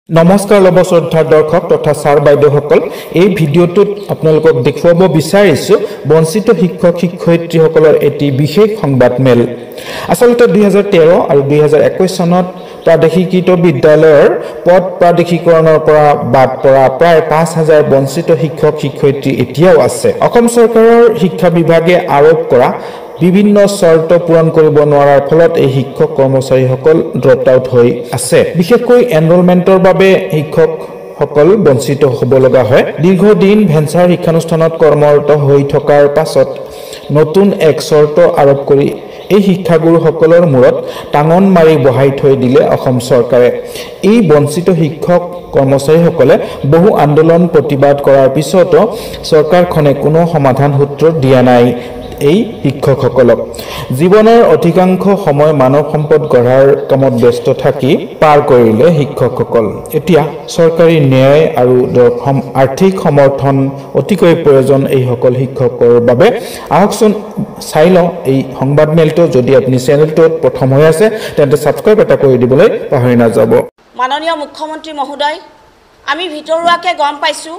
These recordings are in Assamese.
নমস্কাৰ লব শ্ৰদ্ধাৰ দৰ্শক তথা ছাৰ বাইদেউসকল এই ভিডিঅ'টোত আপোনালোকক দেখুৱাব বিচাৰিছো বঞ্চিত শিক্ষক শিক্ষয়িত্ৰীসকলৰ এটি বিশেষ সংবাদমেল আসলতে 2013 আৰু 2021 চনত প্ৰাদেশিকৃত বিদ্যালয়ৰ পদ প্ৰাদেশিকৰণৰ পৰা বাদ পৰা প্ৰায় 5000 বঞ্চিত শিক্ষক শিক্ষয়িত্ৰী এতিয়াও আছে অসম চৰকাৰৰ শিক্ষা বিভাগে আৰোপ কৰা বিভিন্ন শৰ্ত পূৰণ কৰিব নোৱাৰাৰ ফলত এই শিক্ষক কৰ্মচাৰীসকল ড্ৰপ আউট হৈ আছে বিশেষকৈ এনৰোলমেন্টৰ বাবে শিক্ষক সকল বঞ্চিত হ'ব লগা হয় দীৰ্ঘদিন ভেঞ্চাৰ শিক্ষানুষ্ঠানত কৰ্মৰত হৈ থকাৰ পাছত নতুন এক শৰ্ত আৰোপ কৰি এই শিক্ষাগুৰুসকলৰ মূৰত টাঙন মাৰি বহাই থৈ দিলে অসম চৰকাৰে এই বঞ্চিত শিক্ষক কৰ্মচাৰীসকলে বহু আন্দোলন প্ৰতিবাদ কৰাৰ পিছতো চৰকাৰখনে কোনো সমাধান সূত্ৰ দিয়া নাই এই শিক্ষকসকলক জীৱনৰ অধিকাংশ সময় মানৱ সম্পদ গঢ়াৰ কামত ব্যস্ত থাকি পাৰ কৰিলে শিক্ষকসকল এতিয়া চৰকাৰী ন্যায় আৰু আৰ্থিক সমৰ্থন অতিকৈ প্ৰয়োজন এই সকল শিক্ষকৰ বাবে আহকচোন চাই লওঁ এই সংবাদমেলটো যদি আপুনি চেনেলটোত প্ৰথম হৈ আছে তেন্তে সাবস্ক্ৰাইব এটা কৰি দিবলৈ পাহৰি নাযাব মাননীয় মুখ্যমন্ত্ৰী মহোদয় আমি ভিতৰুৱাকে গম পাইছো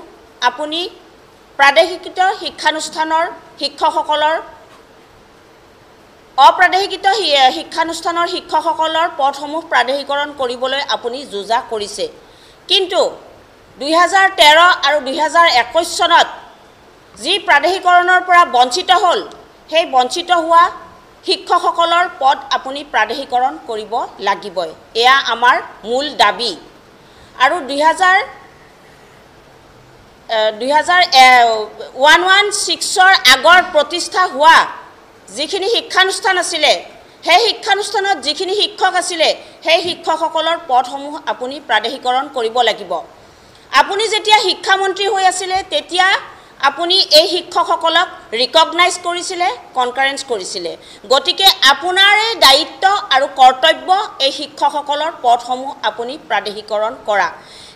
আপুনি প্ৰাদেশিকৃত শিক্ষানুষ্ঠানৰ শিক্ষকসকলৰ অপ্ৰাদেশিকৃত শিক্ষানুষ্ঠানৰ শিক্ষকসকলৰ পদসমূহ প্ৰাদেশিকৰণ কৰিবলৈ আপুনি যোজা কৰিছে কিন্তু 2013 আৰু 2021 চনত যি প্ৰাদেশিকৰণৰ পৰা বঞ্চিত হ'ল সেই বঞ্চিত হোৱা শিক্ষকসকলৰ পদ আপুনি প্ৰাদেশিকৰণ কৰিব লাগিবই এয়া আমাৰ মূল দাবী আৰু 2016 আগৰ প্ৰতিষ্ঠা হোৱা যিখিনি শিক্ষানুষ্ঠান আছিলে সেই শিক্ষানুষ্ঠানত যিখিনি শিক্ষক আছিলে সেই শিক্ষকসকলৰ পদসমূহ আপুনি প্ৰাদেশিকৰণ কৰিব লাগিব আপুনি যেতিয়া শিক্ষামন্ত্ৰী হৈ আছিলে তেতিয়া আপুনি এই শিক্ষকসকলক ৰিকগনাইজ কৰিছিলে কনকাৰেন্স কৰিছিলে গতিকে আপোনাৰ এই দায়িত্ব আৰু কৰ্তব্য এই শিক্ষকসকলৰ পদসমূহ আপুনি প্ৰাদেশিকৰণ কৰা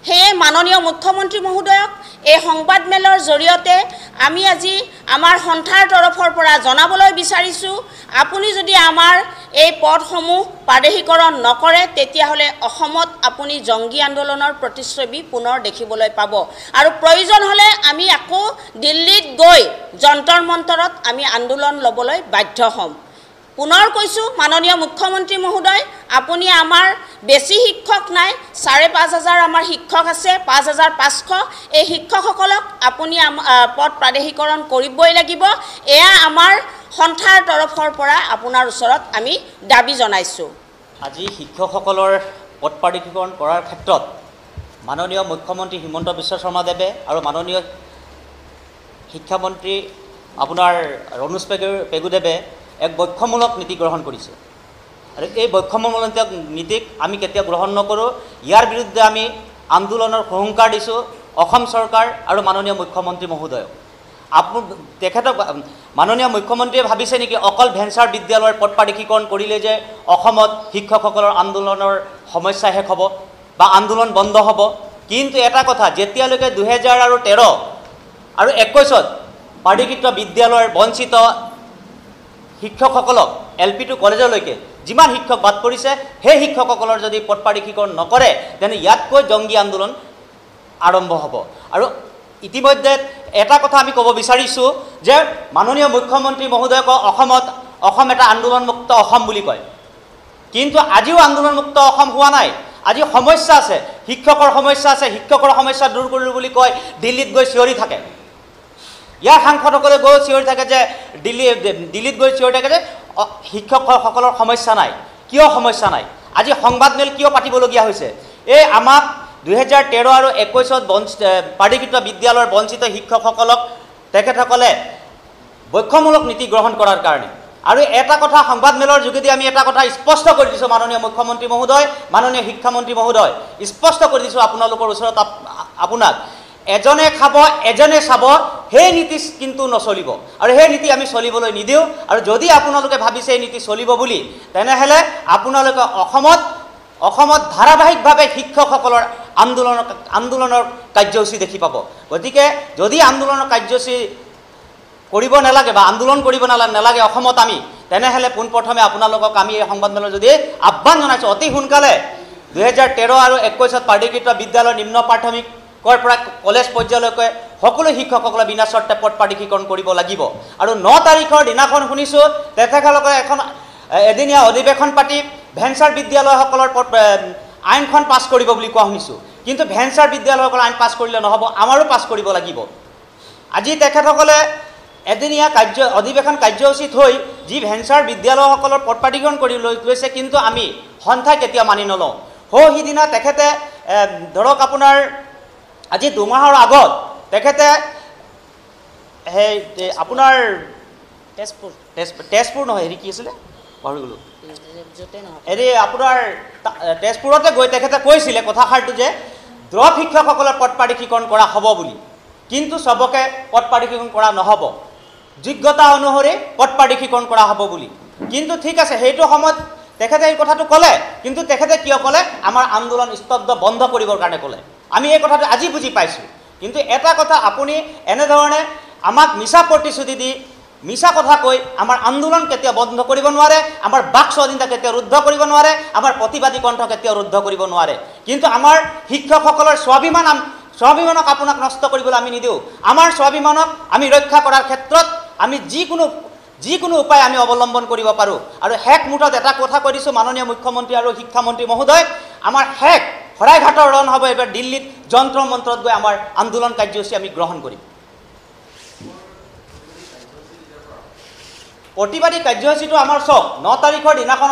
হে মাননীয় মুখ্যমন্ত্ৰী মহোদয়ক এই সংবাদমেলৰ জৰিয়তে আমি আজি আমাৰ সন্থাৰ তৰফৰ পৰা জনাবলৈ বিচাৰিছো আপুনি যদি আমাৰ এই পদসমূহ প্ৰাদেশিকৰণ নকৰে তেতিয়া হলে অসমত আপুনি জংগী আন্দোলনৰ প্ৰতিচ্ছবি পুনৰ দেখিবলৈ পাব আৰু প্ৰয়োজন হলে আমি আকৌ দিল্লীত গৈ যন্তৰ মন্তৰত আমি আন্দোলন লবলৈ বাধ্য হ'ম পুনৰ কৈছো মাননীয় মুখ্যমন্ত্ৰী মহোদয় আপুনি আমাৰ বেছি শিক্ষক নাই 5500 আমাৰ শিক্ষক আছে 5500 এই শিক্ষকসকলক আপুনি পদ প্ৰাদেশিকৰণ কৰিবই লাগিব এয়া আমাৰ সন্থাৰ তৰফৰ পৰা আপোনাৰ ওচৰত আমি দাবী জনাইছো আজি শিক্ষকসকলৰ পদ প্ৰাদেশিকৰণ কৰাৰ ক্ষেত্ৰত মাননীয় মুখ্যমন্ত্ৰী হিমন্ত বিশ্ব শৰ্মা দেৱে আৰু মাননীয় শিক্ষামন্ত্ৰী আপোনাৰ ৰনোজ পেগুদেৱে এক বৈষম্যমূলক নীতি গ্ৰহণ কৰিছে আৰু এই বৈষম্যমূলক নীতিক আমি কেতিয়া গ্ৰহণ নকৰোঁ ইয়াৰ বিৰুদ্ধে আমি আন্দোলনৰ হুংকাৰ দিছোঁ অসম চৰকাৰ আৰু মাননীয় মুখ্যমন্ত্ৰী মহোদয়ক তেখেতক মাননীয় মুখ্যমন্ত্ৰীয়ে ভাবিছে নেকি অকল ভেঞ্চাৰ বিদ্যালয়ৰ পদ প্ৰাদেশিকৰণ কৰিলে যে অসমত শিক্ষকসকলৰ আন্দোলনৰ সমস্যা শেষ হ'ব বা আন্দোলন বন্ধ হ'ব কিন্তু এটা কথা যেতিয়ালৈকে 2013 আৰু 21ত প্ৰাদেশিকৃত বিদ্যালয়ৰ বঞ্চিত শিক্ষকসকলক LP টু কলেজলৈকে যিমান শিক্ষক বাদ পৰিছে সেই শিক্ষকসকলৰ যদি পদ প্ৰাদেশিকৰণ নকৰে তেনে ইয়াতকৈ জংগী আন্দোলন আৰম্ভ হ'ব আৰু ইতিমধ্যে এটা কথা আমি ক'ব বিচাৰিছোঁ যে মাননীয় মুখ্যমন্ত্ৰী মহোদয়ক অসম এটা আন্দোলনমুক্ত অসম বুলি কয় কিন্তু আজিও আন্দোলনমুক্ত অসম হোৱা নাই আজি সমস্যা আছে শিক্ষকৰ সমস্যা দূৰ কৰিলোঁ বুলি কয় দিল্লীত গৈ চিঞৰি থাকে ইয়াৰ সাংসদসকলে গৈ চিঞৰি থাকে যে দিল্লীত গৈ চিঞৰি থাকে যে শিক্ষকসকলৰ সমস্যা নাই কিয় সমস্যা নাই আজি সংবাদমেল কিয় পাতিবলগীয়া হৈছে এই আমাক 2013 আৰু 21ত প্ৰাদেশিকৃত বিদ্যালয়ৰ বঞ্চিত শিক্ষকসকলক তেখেতসকলে বৈষম্যমূলক নীতি গ্ৰহণ কৰাৰ কাৰণে আৰু এটা কথা সংবাদমেলৰ যোগেদি আমি এটা কথা স্পষ্ট কৰি দিছোঁ মাননীয় মুখ্যমন্ত্ৰী মহোদয় মাননীয় শিক্ষামন্ত্ৰী মহোদয় স্পষ্ট কৰি দিছোঁ আপোনালোকৰ ওচৰত আপোনাক এজনে খাব এজনে চাব সেই নীতি কিন্তু নচলিব আৰু সেই নীতি আমি চলিবলৈ নিদিওঁ আৰু যদি আপোনালোকে ভাবিছে এই নীতি চলিব বুলি তেনেহ'লে আপোনালোকে অসমত ধাৰাবাহিকভাৱে শিক্ষকসকলৰ আন্দোলনৰ কাৰ্যসূচী দেখি পাব গতিকে যদি আন্দোলনৰ কাৰ্যসূচী কৰিব নালাগে বা আন্দোলন কৰিব নালাগে অসমত আমি তেনেহ'লে পোনপ্ৰথমে আপোনালোকক আমি এই সংবাদমেলৰ যদি আহ্বান জনাইছোঁ অতি সোনকালে 2013 আৰু 21 প্ৰাধিকৃত বিদ্যালয় নিম্ন প্ৰাথমিকৰ পৰা কলেজ পৰ্যায়লৈকে সকলো শিক্ষকসকলে বিনা চৰ্তে পদ প্ৰাধিকৰণ কৰিব লাগিব। আৰু 9 তাৰিখৰ দিনাখন শুনিছোঁ তেখেতসকলে এখন এদিনীয়া অধিৱেশন পাতি ভেঞ্চাৰ বিদ্যালয়সকলৰ আইনখন পাছ কৰিব বুলি কোৱা শুনিছোঁ। কিন্তু ভেঞ্চাৰ বিদ্যালয়সকলৰ আইন পাছ কৰিলে নহ'ব, আমাৰো পাছ কৰিব লাগিব। আজি তেখেতসকলে এদিনীয়া অধিৱেশন কাৰ্যসূচীত হৈ যি ভেঞ্চাৰ বিদ্যালয়সকলৰ পদ প্ৰাধিকৰণ কৰি লৈছে, কিন্তু আমি সন্থাই কেতিয়াও মানি নলওঁ। সিদিনা তেখেতে ধৰক আপোনাৰ আজি 2 মাহৰ আগত তেখেতে সেই আপোনাৰ তেজপুৰ নহয়, হেৰি কি আছিলে পাহৰি গ'লোঁ, হেৰি আপোনাৰ তেজপুৰতে গৈ তেখেতে কৈছিলে কথাষাৰটো যে ড্ৰপ শিক্ষকসকলৰ পদ প্ৰাধিকৰণ কৰা হ'ব বুলি, কিন্তু চবকে পদ প্ৰাধিকৰণ কৰা নহ'ব, যোগ্যতা অনুসৰি পদ প্ৰাধিকৰণ কৰা হ'ব বুলি। কিন্তু ঠিক আছে, সেইটো সময়ত তেখেতে এই কথাটো ক'লে, কিন্তু তেখেতে কিয় ক'লে? আমাৰ আন্দোলন স্তব্ধ বন্ধ কৰিবৰ কাৰণে ক'লে। আমি এই কথাটো আজি বুজি পাইছোঁ। কিন্তু এটা কথা, আপুনি এনেধৰণে আমাক মিছা প্ৰতিশ্ৰুতি দি মিছা কথা কৈ আমাৰ আন্দোলন কেতিয়াও বন্ধ কৰিব নোৱাৰে, আমাৰ বাক স্বাধীনতা কেতিয়াও ৰুদ্ধ কৰিব নোৱাৰে, আমাৰ প্ৰতিবাদী কণ্ঠ কেতিয়াও ৰুদ্ধ কৰিব নোৱাৰে। কিন্তু আমাৰ শিক্ষকসকলৰ স্বাভিমানক আপোনাক নষ্ট কৰিবলৈ আমি নিদিওঁ। আমাৰ স্বাভিমানক আমি ৰক্ষা কৰাৰ ক্ষেত্ৰত আমি যিকোনো উপায় আমি অৱলম্বন কৰিব পাৰোঁ। আৰু শেষ মুঠত এটা কথা কৈ দিছোঁ, মাননীয় মুখ্যমন্ত্ৰী আৰু শিক্ষামন্ত্ৰী মহোদয়, আমাৰ শৰাইঘাটৰ ৰণ হ'ব এইবাৰ দিল্লীত যন্ত্ৰ মন্ত্ৰত গৈ আমাৰ আন্দোলন কাৰ্যসূচী আমি গ্ৰহণ কৰিম। প্ৰতিবাদী কাৰ্যসূচীটো আমাৰ 9 তাৰিখৰ দিনাখন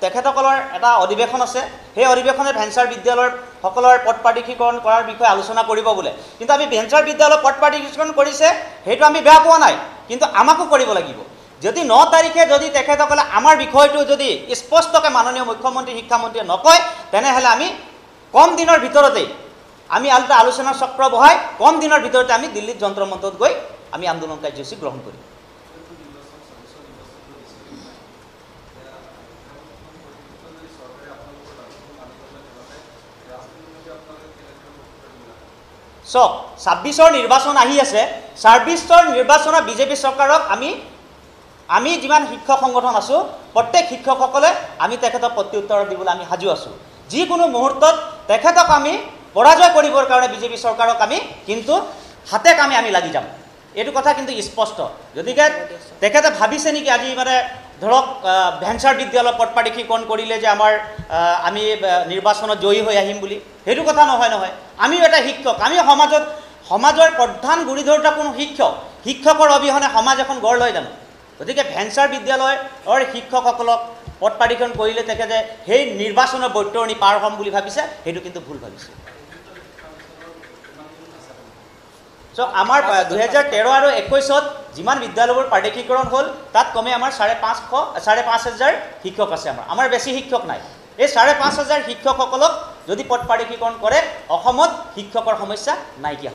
তেখেতসকলৰ এটা অধিৱেশন আছে। সেই অধিৱেশনে ভেঞ্চাৰ বিদ্যালয়সকলৰ পদ প্ৰাধিকৰণ কৰাৰ বিষয়ে আলোচনা কৰিব বোলে। কিন্তু আমি ভেঞ্চাৰ বিদ্যালয়ৰ পদ প্ৰাধিকৰণ কৰিছে সেইটো আমি বেয়া পোৱা নাই, কিন্তু আমাকো কৰিব লাগিব। যদি 9 তাৰিখে যদি তেখেতসকলে আমাৰ বিষয়টো যদি স্পষ্টকৈ মাননীয় মুখ্যমন্ত্ৰী শিক্ষামন্ত্ৰীয়ে নকয়, তেনেহ'লে আমি কম দিনৰ ভিতৰতেই আমি আলোচনাৰ চক্ৰ বহাই কম দিনৰ ভিতৰতে আমি দিল্লীত যন্ত্ৰ মন্ত্ৰত গৈ আমি আন্দোলন কাৰ্যসূচী গ্ৰহণ কৰিম। চাওক, 26ৰ নিৰ্বাচন আহি আছে। 26ৰ নিৰ্বাচনত বিজেপি চৰকাৰক আমি যিমান শিক্ষক সংগঠন আছোঁ, প্ৰত্যেক শিক্ষকসকলে আমি তেখেতক প্ৰত্যুত্তৰ দিবলৈ আমি সাজু আছোঁ। যিকোনো মুহূৰ্তত তেখেতক আমি পৰাজয় কৰিবৰ কাৰণে বিজেপি চৰকাৰক আমি কিন্তু হাতে কামে আমি লাগি যাম, এইটো কথা কিন্তু স্পষ্ট। গতিকে তেখেতে ভাবিছে নেকি আজি মানে ধৰক ভেঞ্চাৰ বিদ্যালয় পদ প্ৰাধিকৰণ কৰিলে যে আমি নিৰ্বাচনত জয়ী হৈ আহিম বুলি, সেইটো কথা নহয়। আমিও এটা শিক্ষক, আমি সমাজৰ প্ৰধান গুৰি ধৰোঁতা কোনো শিক্ষকৰ অবিহনে সমাজ এখন গঢ় লয় জানো? গতিকে ভেঞ্চাৰ বিদ্যালয়ৰ শিক্ষকসকলক পদ প্ৰাধিকৰণ কৰিলে তেখেতে সেই নিৰ্বাচনৰ বৈতৰণি পাৰ হ'ম বুলি ভাবিছে, সেইটো কিন্তু ভুল ভাবিছে। আমাৰ 2013 আৰু 21 যিমান বিদ্যালয়বোৰ প্ৰাধিকৰণ হ'ল, তাত কমে আমাৰ 5,500 শিক্ষক আছে। আমাৰ বেছি শিক্ষক নাই। এই 5,500 শিক্ষকসকলক যদি পদ প্ৰাধিকৰণ কৰে, অসমত শিক্ষকৰ সমস্যা নাইকিয়া।